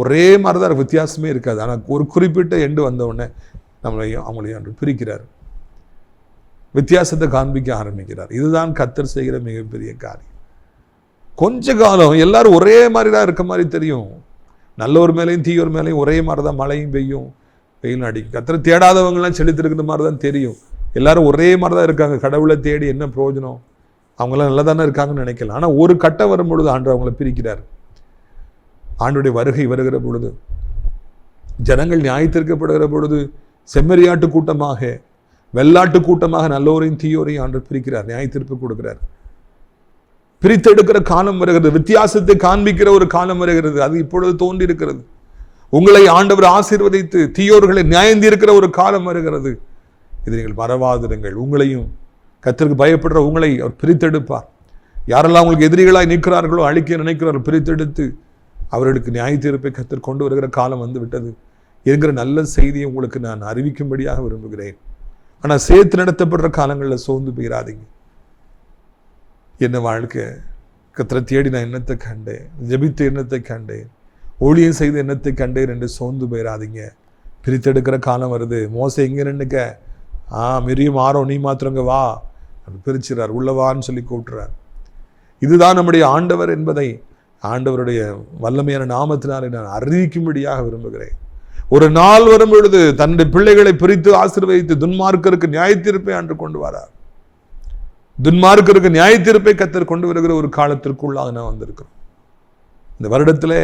ஒரே மாதிரி தான், வித்தியாசமே இருக்காது. ஆனால் ஒரு குறிப்பிட்ட எண்டு வந்தவுடனே அவங்களையும் பிரிக்கிறார். வித்தியாசத்தை காண்பிக்க ஆரம்பிக்கிறார். இதுதான் கர்த்தர் செய்கிற மிகப்பெரிய காரியம். கொஞ்ச காலம் எல்லாரும் ஒரே மாதிரி தான் இருக்க மாதிரி தெரியும். நல்லோர் மேலேயும் தீயோர் மேலேயும் ஒரே மாதிரி தான் மழையும் பெய்யும், வெயில் அடிக்கும். கர்த்தரை தேடாதவங்களாம் செழித்திருக்கிற மாதிரி தான் தெரியும். எல்லாரும் ஒரே மாதிரி தான் இருக்காங்க. கடவுளை தேடி என்ன பிரயோஜனம்? அவங்களாம் நல்லா தானே இருக்காங்கன்னு நினைக்கலாம். ஆனால் ஒரு கட்டம் வரும் பொழுது ஆண்டவர் அவங்கள பிரிக்கிறார். ஆண்டுடைய வருகை வருகிற பொழுது, ஜனங்கள் நியாயத்திற்கப்படுகிற பொழுது, செம்மறியாட்டு கூட்டமாக வெள்ளாட்டு கூட்டமாக நல்லோரையும் தீயோரையும் ஆண்டவர் பிரிக்கிறார், நியாயத்தீர்ப்பு கொடுக்கிறார். பிரித்தெடுக்கிற காலம் வருகிறது, வித்தியாசத்தை காண்பிக்கிற ஒரு காலம் வருகிறது. அது இப்பொழுது தோன்றி இருக்கிறது. உங்களை ஆண்டவர் ஆசீர்வதித்து தீயோர்களை நியாயந்திருக்கிற ஒரு காலம் வருகிறது. இதை நீங்கள் மறவாதிருங்கள். உங்களையும் கர்த்தருக்கு பயப்படுற உங்களை அவர் பிரித்தெடுப்பார். யாரெல்லாம் உங்களுக்கு எதிரிகளாய் நிற்கிறார்களோ, அழிக்க நினைக்கிறார்கள், பிரித்தெடுத்து அவர்களுக்கு நியாய தீர்ப்பை கர்த்தர் கொண்டு வருகிற காலம் வந்து விட்டது என்கிற நல்ல செய்தியை உங்களுக்கு நான் அறிவிக்கும்படியாக விரும்புகிறேன். ஆனால் சேர்த்து நடத்தப்படுற காலங்களில் சோர்ந்து போயிடாதீங்க. என்ன வாழ்க்கை, கர்த்தரை தேடி நான் எண்ணத்தை கண்டேன், ஜெபித்த எண்ணத்தை கண்டேன், ஊழியம் செய்த எண்ணத்தை கண்டேன் என்று சோர்ந்து போயிடாதீங்க. பிரித்தெடுக்கிற காலம் வருது. மோசே எங்கே நின்னுக்க, மிரியும் ஆரோன் நீ மாத்திரங்க வா பிரிச்சுறார், உள்ளவான்னு சொல்லி கூப்பிட்டுறார். இதுதான் நம்முடைய ஆண்டவர் என்பதை ஆண்டவருடைய வல்லமையான நாமத்தினாலே நான் அறிவிக்கும்படியாக விரும்புகிறேன். ஒரு நாள் வரும் பொழுது தன்னுடைய பிள்ளைகளை பிரித்து ஆசீர்வதித்து துன்மார்க்கருக்கு நியாயத்தீர்ப்பை ஆண்டு கொண்டு வரார். துன்மார்க்கருக்கு நியாயத்தீர்ப்பை கர்த்தர் கொண்டு வருகிற ஒரு காலத்திற்குள்ளாக நான் வந்திருக்கிறோம். இந்த வருடத்திலே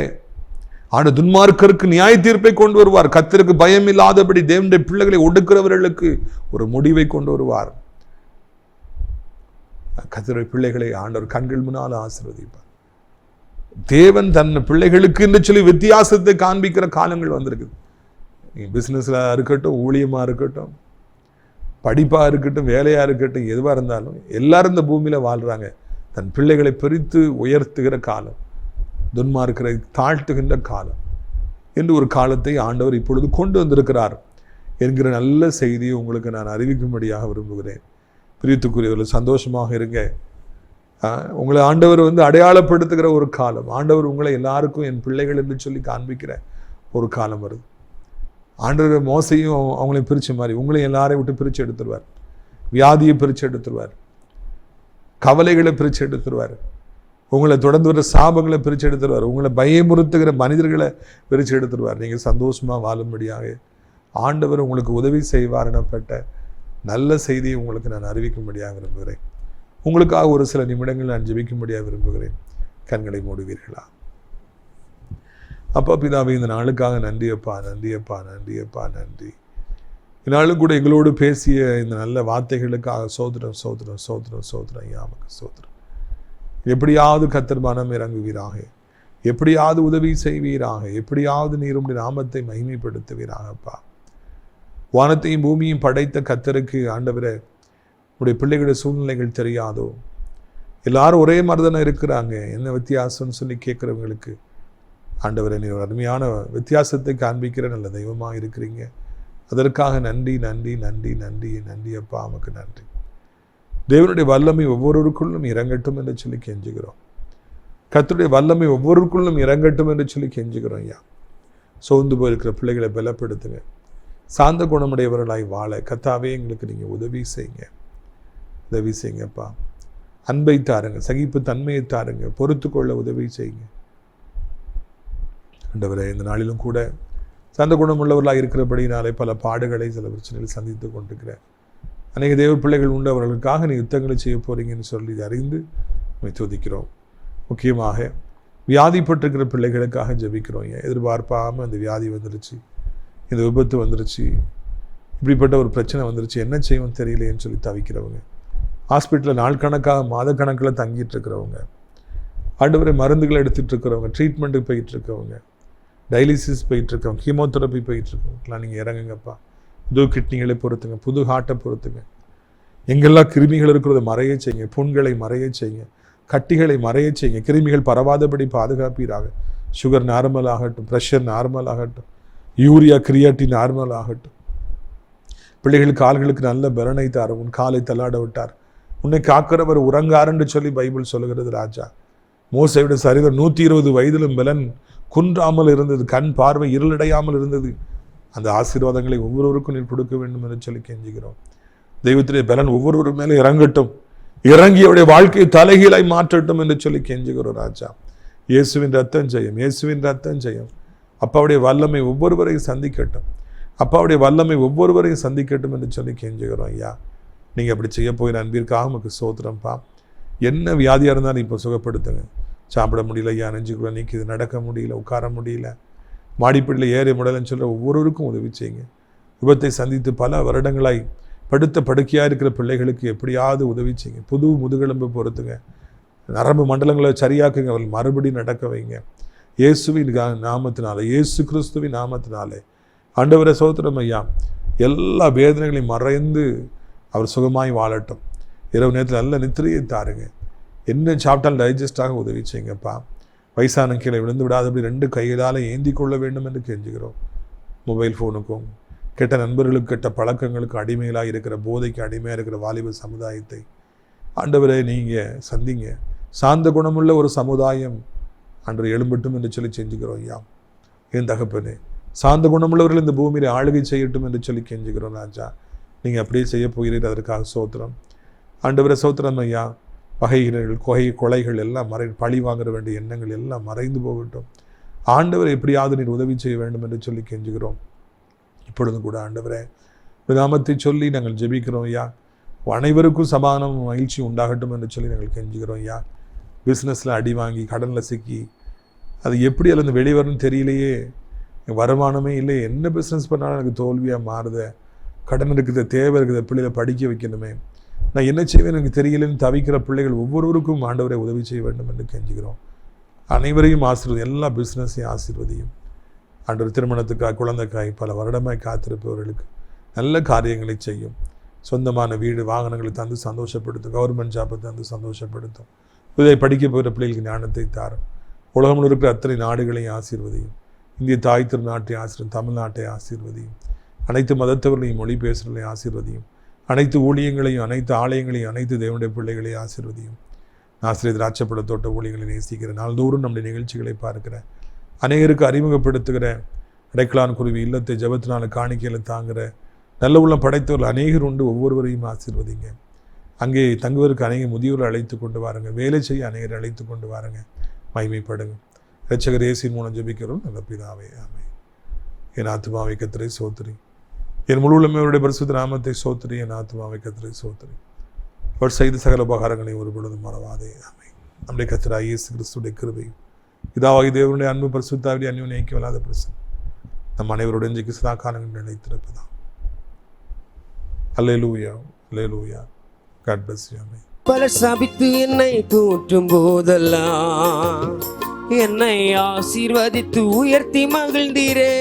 ஆண்டு துன்மார்க்கருக்கு நியாயத்தீர்ப்பை கொண்டு வருவார். கர்த்தருக்கு பயம் இல்லாதபடி தேவனுடைய பிள்ளைகளை ஒடுக்கிறவர்களுக்கு ஒரு முடிவை கொண்டு வருவார். கர்த்தருடைய பிள்ளைகளை ஆண்டவர் கண்கள் முன்னால் ஆசீர்வதிப்பார். தேவன் தன் பிள்ளைகளுக்கு என்று சொல்லி வித்தியாசத்தை காண்பிக்கிற காலங்கள் வந்திருக்குது. நீ பிசினஸ்ல இருக்கட்டும், ஊழியமா இருக்கட்டும், படிப்பா இருக்கட்டும், வேலையா இருக்கட்டும், எதுவாக இருந்தாலும் எல்லாரும் இந்த பூமியில வாழ்றாங்க. தன் பிள்ளைகளை பிரித்து உயர்த்துகிற காலம், துன்மார்க்கரை தாழ்த்துகின்ற காலம் என்று ஒரு காலத்தை ஆண்டவர் இப்பொழுது கொண்டு வந்திருக்கிறார் என்கிற நல்ல செய்தியை உங்களுக்கு நான் அறிவிக்கும்படியாக விரும்புகிறேன். பிரியத்துக்குரியவர்கள் சந்தோஷமாக இருங்க. உங்களை ஆண்டவர் அடையாளப்படுத்துகிற ஒரு காலம். ஆண்டவர் உங்களை எல்லாருக்கும் என் பிள்ளைகள் என்று சொல்லி காண்பிக்கிற ஒரு காலம் வருது. ஆண்டவர் மோசையும் அவங்களையும் பிரிச்ச மாதிரி உங்களையும் எல்லாரையும் விட்டு பிரித்து எடுத்துருவார். வியாதியை பிரித்து எடுத்துருவார், கவலைகளை பிரித்து எடுத்துருவார், உங்களை தொடர்ந்து வர சாபங்களை பிரித்து எடுத்துருவார், உங்களை பயமுறுத்துகிற மனிதர்களை பிரித்து எடுத்துருவார். நீங்கள் சந்தோஷமாக வாழும்படியாக ஆண்டவர் உங்களுக்கு உதவி செய்வார் எனப்பட்ட நல்ல செய்தியை உங்களுக்கு நான் அறிவிக்கும்படியாக விரும்புகிறேன். உங்களுக்காக ஒரு சில நிமிடங்கள் நான் ஜெபிக்கும்படியாக விரும்புகிறேன். கண்களை மூடுவீர்களா? அப்பா பிதாவே, இந்த நாளுக்காக நன்றியப்பா, நன்றியப்பா, நன்றியப்பா, நன்றி. இந்நாளும் கூட எங்களோடு பேசிய இந்த நல்ல வார்த்தைகளுக்காக சோதரம் சோதரம் சோதரம் சோதரம் யாமக்கு சோதரம். எப்படியாவது கர்த்தர் மனம் இறங்குவீராக, எப்படியாவது உதவி செய்வீராக, எப்படியாவது நீருடைய நாமத்தை மகிமைப்படுத்துவீராகப்பா. வானத்தையும் பூமியும் படைத்த கர்த்தருக்கு ஆண்டவரே, உடைய பிள்ளைகளுடைய சூழ்நிலைகள் தெரியாதோ? எல்லாரும் ஒரே மாதிரி தானே இருக்கிறாங்க, என்ன வித்தியாசம்னு சொல்லி கேட்குறவங்களுக்கு ஆண்டவரே, நீ ஒரு அருமையான வித்தியாசத்தை காண்பிக்கிற நல்ல தெய்வமாக இருக்கிறீங்க. அதற்காக நன்றி நன்றி நன்றி நன்றி நன்றி அப்பா, நமக்கு நன்றி. தேவனுடைய வல்லமை ஒவ்வொருவருக்குள்ளும் இறங்கட்டும் என்று சொல்லி கெஞ்சுகிறோம். கர்த்தருடைய வல்லமை ஒவ்வொருவருக்குள்ளும் இறங்கட்டும் என்று சொல்லி கெஞ்சுகிறோம். ஐயா, சோர்ந்து போயிருக்கிற பிள்ளைகளை பலப்படுத்துங்க. சாந்த குணமுடையவர்களாய் வாழ கர்த்தாவே எங்களுக்கு நீங்கள் உதவி செய்யுங்க, உதவி செய்யுங்கப்பா. அன்பை தாருங்க, சகிப்பு தன்மையை தாருங்க, பொறுத்து கொள்ள உதவி செய்யுங்க. ஆண்டவரே, இந்த நாளிலும் கூட சாந்த குணமுள்ளவர்களாக இருக்கிறபடினாலே பல பாடுகளை, சில பிரச்சனைகள் சந்தித்து கொண்டிருக்கிறேன். அநேக தேவ பிள்ளைகள் உண்டு, அவர்களுக்காக நீ யுத்தங்களை செய்ய போறீங்கன்னு சொல்லி அறிந்து துதிக்கிறோம். முக்கியமாக வியாதிப்பட்டிருக்கிற பிள்ளைகளுக்காக ஜெபிக்கிறோம். எதிர்பார்ப்பாமல் அந்த வியாதி வந்துருச்சு, இந்த விபத்து வந்துருச்சு, இப்படிப்பட்ட ஒரு பிரச்சனை வந்துருச்சு, என்ன செய்வோம் தெரியலையேன்னு சொல்லி தவிக்கிறவங்க, ஹாஸ்பிட்டலில் நாள் கணக்காக மாத கணக்கில் தங்கிட்டு இருக்கிறவங்க, ஆண்டவரை மருந்துகளை எடுத்துகிட்டு இருக்கிறவங்க, ட்ரீட்மெண்ட்டுக்கு போயிட்டு இருக்கவங்க, டயாலிசிஸ் போயிட்டுருக்கவங்க, கீமோதெரப்பி போயிட்டுருக்கவங்கலாம் நீங்கள் இறங்குங்கப்பா. புது கிட்னிகளை பொறுத்துங்க, புது ஹார்ட்டை பொறுத்துங்க. எங்கெல்லாம் கிருமிகள் இருக்கிறத மறைய செய்யுங்க, புண்களை மறைய செய்யுங்க, கட்டிகளை மறைய செய்யுங்க, கிருமிகள் பரவாதபடி பாதுகாப்பீராக. சுகர் நார்மல் ஆகட்டும், ப்ரெஷர் நார்மல் ஆகட்டும், யூரியா கிரியாட்டி நார்மல் ஆகட்டும். பிள்ளைகள் கால்களுக்கு நல்ல பலனை தார், உன் காலை தள்ளாட விட்டார், உன்னை காக்கிறவர் உறங்காருன்னு சொல்லி பைபிள் சொல்லுகிறது. ராஜா மோசையோட சரீரம் 120 வயதிலும் பலன் குன்றாமல் இருந்தது, கண் பார்வை இருளடையாமல் இருந்தது. அந்த ஆசீர்வாதங்களை ஒவ்வொருவருக்கும் நீர் கொடுக்க வேண்டும் என்று சொல்லி கெஞ்சுகிறோம். தெய்வத்திலே பலன் ஒவ்வொருவர் மேலே இறங்கட்டும், இறங்கி அவருடைய வாழ்க்கையை தலைகீழாய் மாற்றட்டும் என்று சொல்லி கெஞ்சுகிறோம் ராஜா. இயேசுவின் ரத்தம் ஜெயம், இயேசுவின் ரத்தம் ஜெயம். அப்பாவுடைய வல்லமை ஒவ்வொருவரையும் சந்திக்கட்டும், அப்பாவுடைய வல்லமை ஒவ்வொருவரையும் சந்திக்கட்டும் என்று சொல்லி கெஞ்சுகிறோம் ஐயா. நீங்கள் அப்படி செய்ய போகிற அன்பிற்காக நமக்கு சோத்திரம்ப்பா. என்ன வியாதியாக இருந்தாலும் இப்போ சுகப்படுத்துங்க. சாப்பிட முடியல ஐயா, நெஞ்சுக்குள்ள நீக்கிது, நடக்க முடியல, உட்கார முடியல, மாடிப்படியில் ஏறி முடியலன்னு சொல்கிற ஒவ்வொருவருக்கும் உதவி செய்யுங்க. விபத்தை சந்தித்து பல வருடங்களாய் படுத்த படுக்கையாக இருக்கிற பிள்ளைகளுக்கு எப்படியாவது உதவி செய்யுங்க. புது முதுகெலும்பு பொறுத்துங்க, நரம்பு மண்டலங்களை சரியாக்குங்க, அவர்கள் மறுபடியும் நடக்க வைங்க. இயேசுவின் நாமத்தினாலே, இயேசு கிறிஸ்துவின் நாமத்தினாலே ஆண்டவரே சோத்திரம் ஐயா. எல்லா வேதனைகளையும் மறைந்து அவர் சுகமாய் வாழட்டும். இரவு நேரத்தில் நல்ல நித்திரையை தாருங்க. என்ன சாப்பிட்டாலும் டைஜஸ்டாக உதவி செய்யுங்கப்பா. வயசான கீழே விழுந்து விடாதபடி 2 கைகளால் ஏந்தி கொள்ள வேண்டும் என்று கெஞ்சுகிறோம். மொபைல் ஃபோனுக்கும் கெட்ட நண்பர்களுக்கு, கெட்ட பழக்கங்களுக்கு அடிமைகளாக இருக்கிற, போதைக்கு அடிமையாக இருக்கிற வாலிப சமுதாயத்தை ஆண்டவரை நீங்கள் சந்திங்க. சாந்த குணமுள்ள ஒரு சமுதாயம் அன்று எழும்பட்டும் என்று சொல்லி செஞ்சுக்கிறோம் ஐயா. என் தகப்பனே, சாந்த குணமுள்ளவர்கள் இந்த பூமியில் ஆளுகை செய்யட்டும் என்று சொல்லி கெஞ்சுக்கிறோம் ராஜா. நீங்கள் அப்படியே செய்ய போகிறீர்கள், அதற்காக சோத்திரம். ஆண்டவரை சோத்திரம் ஐயா. பகைகள், கொலைகள் எல்லாம் பழி வாங்க வேண்டிய எண்ணங்கள் எல்லாம் மறைந்து போகட்டும். ஆண்டவர் எப்படியாவது நீர் உதவி செய்ய வேண்டும் என்று சொல்லி கெஞ்சுகிறோம். இப்பொழுதும் கூட ஆண்டவரே நாமத்தை சொல்லி நாங்கள் ஜெபிக்கிறோம் ஐயா. அனைவருக்கும் சமாதானம், மகிழ்ச்சி உண்டாகட்டும் என்று சொல்லி நாங்கள் கெஞ்சுகிறோம் ஐயா. பிஸ்னஸில் அடி வாங்கி கடனில் சிக்கி அது எப்படி அதுலேருந்து வெளிவரணும்னு தெரியலையே, வருமானமே இல்லை, என்ன பிஸ்னஸ் பண்ணாலும் எனக்கு தோல்வியாக மாறுது, கடன் இருக்குது, தேவை இருக்குது, பிள்ளைகளை படிக்க வைக்கணுமே, நான் என்ன செய்வேன் எனக்கு தெரியலன்னு தவிக்கிற பிள்ளைகள் ஒவ்வொருவருக்கும் ஆண்டவரை உதவி செய்ய வேண்டும் என்று கெஞ்சுகிறோம். அனைவரையும் ஆசீர்வதி, எல்லா பிஸ்னஸையும் ஆசீர்வதியும். ஆண்டவர் திருமணத்துக்காக, குழந்தைக்காய் பல வருடமாய் காத்திருப்பவர்களுக்கு நல்ல காரியங்களை செய்யும். சொந்தமான வீடு வாகனங்களை தந்து சந்தோஷப்படுத்தும். கவர்மெண்ட் ஜாப்பை தந்து சந்தோஷப்படுத்தும். இதை படிக்க போகிற பிள்ளைகளுக்கு ஞானத்தை தாரும். உலகத்தில் இருக்கிற அத்தனை நாடுகளையும் ஆசீர்வதியும். இந்திய தாய் திருநாட்டை ஆசீர்வதியும், தமிழ்நாட்டை ஆசீர்வதியும். அனைத்து மதத்தவர்களையும், மொழி பேசுகிறவர்களையும் ஆசீர்வதியும். அனைத்து ஊழியங்களையும், அனைத்து ஆலயங்களையும், அனைத்து தேவனுடைய பிள்ளைகளையும் ஆசீர்வதியும். ஆசிரியர் திராட்சைப்பழ தோட்ட ஊழியங்களை நேசிக்கிறேன். நாள்தோறும் நம்முடைய நிகழ்ச்சிகளை பார்க்கிறேன். அநேகருக்கு அறிமுகப்படுத்துகிற இடைக்கலான் குருவி இல்லத்தை ஜபத்தினால காணிக்கையில் தாங்குகிற நல்ல உள்ளம் படைத்தவர்கள் அநேகர் உண்டு. ஒவ்வொருவரையும் ஆசீர்வதிங்க. அங்கே தங்குவதற்கு அநேக முதியோரை அழைத்து கொண்டு வாருங்க. வேலை செய்ய அநேகரை அழைத்து கொண்டு வாருங்க. மகிமைப்படுங்க. இரட்சகர் இயேசுவின் மூலம் ஜெபிக்கிறோம் நல்ல பிதாவே, ஆமென். என் ஆத்துமாவை கர்த்தரை சோத்திரி, என் முழு உள்ளமையுடைய பரிசுத்த நாமத்தை சோத்திரி. என் ஆத்துமாவை கர்த்தரை சோத்திரி, அவர் செய்த சகல உபகாரங்களை ஒரு பொழுதும் மறவாதே, ஆமென். நம்முடைய கர்த்தராகிய இயேசு கிறிஸ்துவின் கிருபையும் பிதாவாகிய தேவனுடைய அன்பு பரிசுத்தாவிய அந்நிய ஐக்கியமில்லாத பிரசன்னம் நம் அனைவருடைய இன்றைக்கு சதா காலங்கள் நிலைத்திருப்பதாம். அல்லேலூயா, அல்லேலூயா. God bless you, ஆமென். பலர் சபித்து என்னை தூற்றும் போதெல்லாம் என்னை ஆசீர்வதித்து உயர்த்தி மகிழ்ந்தீரே.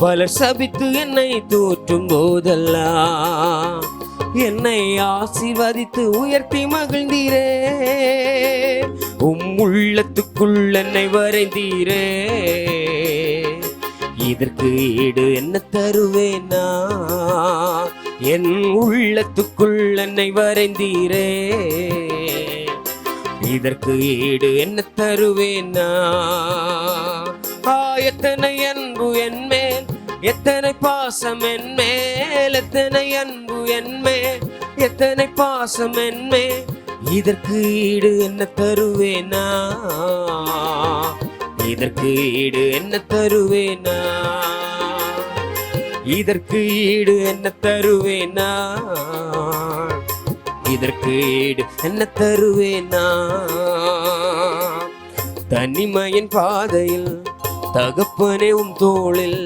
பலர் சபித்து என்னை தூற்றும் போதெல்லாம் என்னை ஆசீர்வதித்து உயர்த்தி மகிழ்ந்தீரே. உள்ளத்துக்குள் என்னை வரைந்தீரே. இதற்கு ஈடு என்ன தருவேனா? என் உள்ளத்துக்குள் என்னை வரைந்தீரே. இதற்கு ஈடு என்ன தருவேனா? எத்தனை அன்பு என் மேல், எத்தனை பாசம் என் மேல், எத்தனை அன்பு என் மேல், எத்தனை பாசம் என் மேல். இதற்கு ஈடு என்ன தருவேனா? இதற்கு ஈடு என்ன தருவேனா? இதற்கு ஈடு என்ன தருவேனா? இதற்கு ஈடு என்ன தருவேனா? தனிமையின் பாதையில் தகப்பனே உம் தோளில்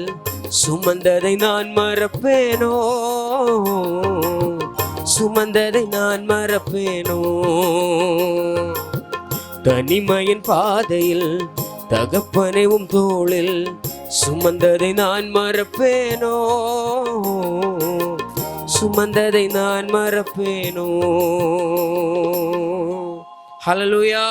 சுமந்ததை நான் மறப்பேனோ? சுமந்ததை நான் மறப்பேனோ? தனிமையின் பாதையில் தகப்பனே உம் தோளில் சுமந்ததை நான் மறப்பேனோ? சுமந்ததை நான் மறப்பேனோ? ஹல்லேலூயா.